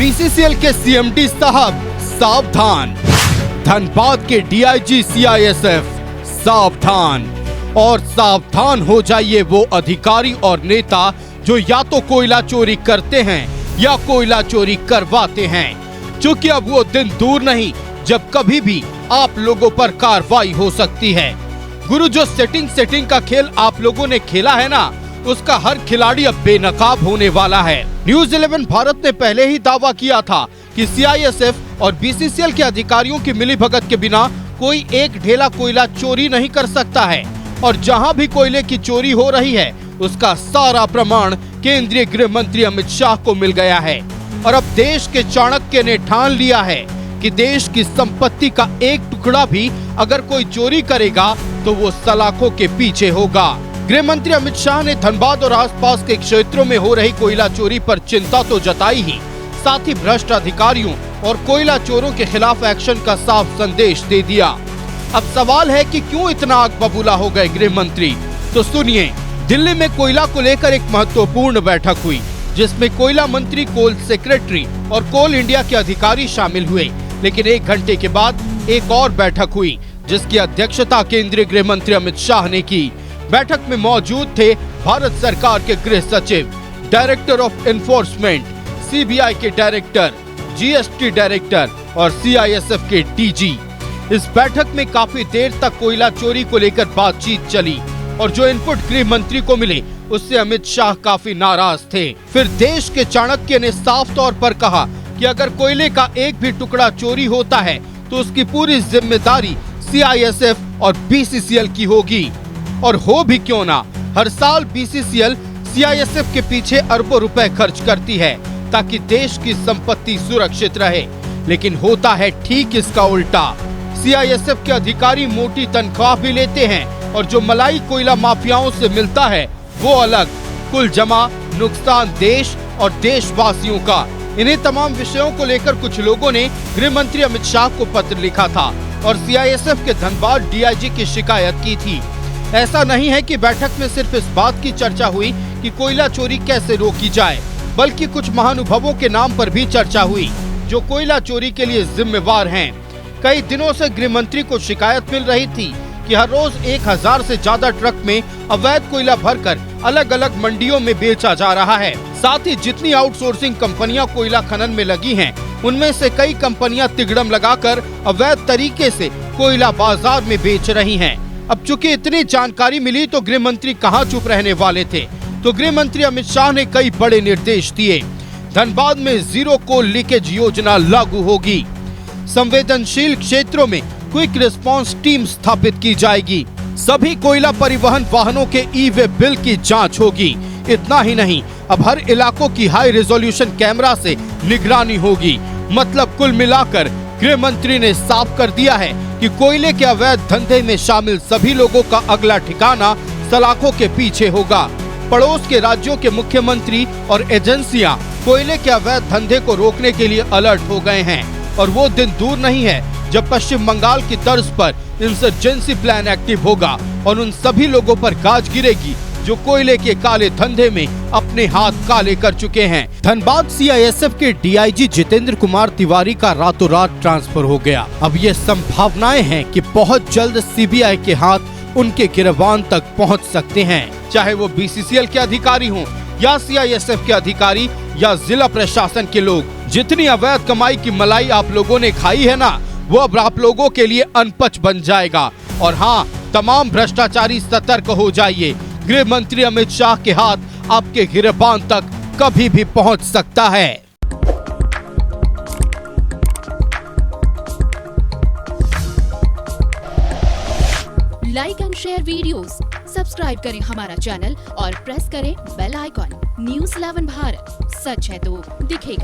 BCCL के CMD साहब सावधान, धनबाद के डीआईजी सीआईएसएफ सावधान। और सावधान हो जाइए वो अधिकारी और नेता जो या तो कोयला चोरी करते हैं या कोयला चोरी करवाते हैं, क्योंकि अब वो दिन दूर नहीं जब कभी भी आप लोगों पर कार्रवाई हो सकती है। गुरु, जो सेटिंग का खेल आप लोगों ने खेला है ना, उसका हर खिलाड़ी अब बेनकाब होने वाला है। न्यूज़ 11 भारत ने पहले ही दावा किया था कि सीआईएसएफ और बीसीसीएल के अधिकारियों की मिलीभगत के बिना कोई एक ढेला कोयला चोरी नहीं कर सकता है। और जहां भी कोयले की चोरी हो रही है, उसका सारा प्रमाण केंद्रीय गृह मंत्री अमित शाह को मिल गया है। और अब देश के चाणक्य ने ठान लिया है कि देश की संपत्ति का एक टुकड़ा भी अगर कोई चोरी करेगा तो वो सलाखों के पीछे होगा। गृह मंत्री अमित शाह ने धनबाद और आसपास के क्षेत्रों में हो रही कोयला चोरी पर चिंता तो जताई ही, साथ ही भ्रष्ट अधिकारियों और कोयला चोरों के खिलाफ एक्शन का साफ संदेश दे दिया। अब सवाल है कि क्यों इतना आग बबूला हो गए गृह मंत्री? तो सुनिए, दिल्ली में कोयला को लेकर एक महत्वपूर्ण बैठक हुई, जिसमें कोयला मंत्री, कोल सेक्रेटरी और कोल इंडिया के अधिकारी शामिल हुए। लेकिन एक घंटे के बाद एक और बैठक हुई, जिसकी अध्यक्षता केंद्रीय गृह मंत्री अमित शाह ने की। बैठक में मौजूद थे भारत सरकार के गृह सचिव, डायरेक्टर ऑफ एनफोर्समेंट, सीबीआई के डायरेक्टर, जीएसटी डायरेक्टर और सीआईएसएफ के डीजी। इस बैठक में काफी देर तक कोयला चोरी को लेकर बातचीत चली और जो इनपुट गृह मंत्री को मिले उससे अमित शाह काफी नाराज थे। फिर देश के चाणक्य ने साफ तौर पर कहा कि अगर कोयले का एक भी टुकड़ा चोरी होता है तो उसकी पूरी जिम्मेदारी सीआईएसएफ और बीसीसीएल की होगी। और हो भी क्यों ना, हर साल बीसीसीएल सीआईएसएफ के पीछे अरबों रुपए खर्च करती है ताकि देश की संपत्ति सुरक्षित रहे। लेकिन होता है ठीक इसका उल्टा। सीआईएसएफ के अधिकारी मोटी तनख्वाह भी लेते हैं और जो मलाई कोयला माफियाओं से मिलता है वो अलग। कुल जमा नुकसान देश और देशवासियों का। इन्हीं तमाम विषयों को लेकर कुछ लोगों ने गृह मंत्री अमित शाह को पत्र लिखा था और सीआईएसएफ के धनबाद डीआईजी की शिकायत की थी। ऐसा नहीं है कि बैठक में सिर्फ इस बात की चर्चा हुई कि कोयला चोरी कैसे रोकी जाए, बल्कि कुछ महानुभावों के नाम पर भी चर्चा हुई जो कोयला चोरी के लिए जिम्मेवार हैं। कई दिनों से गृह मंत्री को शिकायत मिल रही थी कि हर रोज 1000 से ज्यादा ट्रक में अवैध कोयला भरकर अलग अलग मंडियों में बेचा जा रहा है। साथ ही जितनी आउटसोर्सिंग कंपनियां कोयला खनन में लगी हैं, उनमें से कई कंपनियां तिगड़म लगाकर अवैध तरीके से कोयला बाजार में बेच रही हैं। अब चूंकि इतनी जानकारी मिली तो गृह मंत्री कहां चुप रहने वाले थे। तो गृह मंत्री अमित शाह ने कई बड़े निर्देश दिए। धनबाद में जीरो कोल लीकेज योजना लागू होगी। संवेदनशील क्षेत्रों में क्विक रिस्पांस टीम स्थापित की जाएगी। सभी कोयला परिवहन वाहनों के ई-वे बिल की जांच होगी। इतना ही नहीं, अब हर इलाकों की हाई रेजोल्यूशन कैमरा से निगरानी होगी। मतलब कुल मिलाकर गृह मंत्री ने साफ कर दिया है कि कोयले के अवैध धंधे में शामिल सभी लोगों का अगला ठिकाना सलाखों के पीछे होगा। पड़ोस के राज्यों के मुख्यमंत्री और एजेंसियां कोयले के अवैध धंधे को रोकने के लिए अलर्ट हो गए हैं और वो दिन दूर नहीं है जब पश्चिम बंगाल की तर्ज पर इंसर्जेंसी प्लान एक्टिव होगा और उन सभी लोगों पर गाज गिरेगी जो कोयले के काले धंधे में अपने हाथ काले कर चुके हैं। धनबाद सीआईएसएफ के डीआईजी जितेंद्र कुमार तिवारी का रातों रात ट्रांसफर हो गया। अब ये संभावनाएं हैं कि बहुत जल्द सीबीआई के हाथ उनके गिरबान तक पहुंच सकते हैं, चाहे वो बीसीसीएल के अधिकारी हों या सीआईएसएफ के अधिकारी या जिला प्रशासन के लोग। जितनी अवैध कमाई की मलाई आप लोगों ने खाई है ना, वो अब आप लोगों के लिए अनपच बन जाएगा। और हाँ, तमाम भ्रष्टाचारी सतर्क हो जाइए। गृह मंत्री अमित शाह के हाथ आपके गिरबान तक कभी भी पहुंच सकता है। Like and share videos, subscribe करें हमारा चैनल और प्रेस करें बेल आइकॉन। न्यूज़ 11 भारत, सच है तो दिखेगा।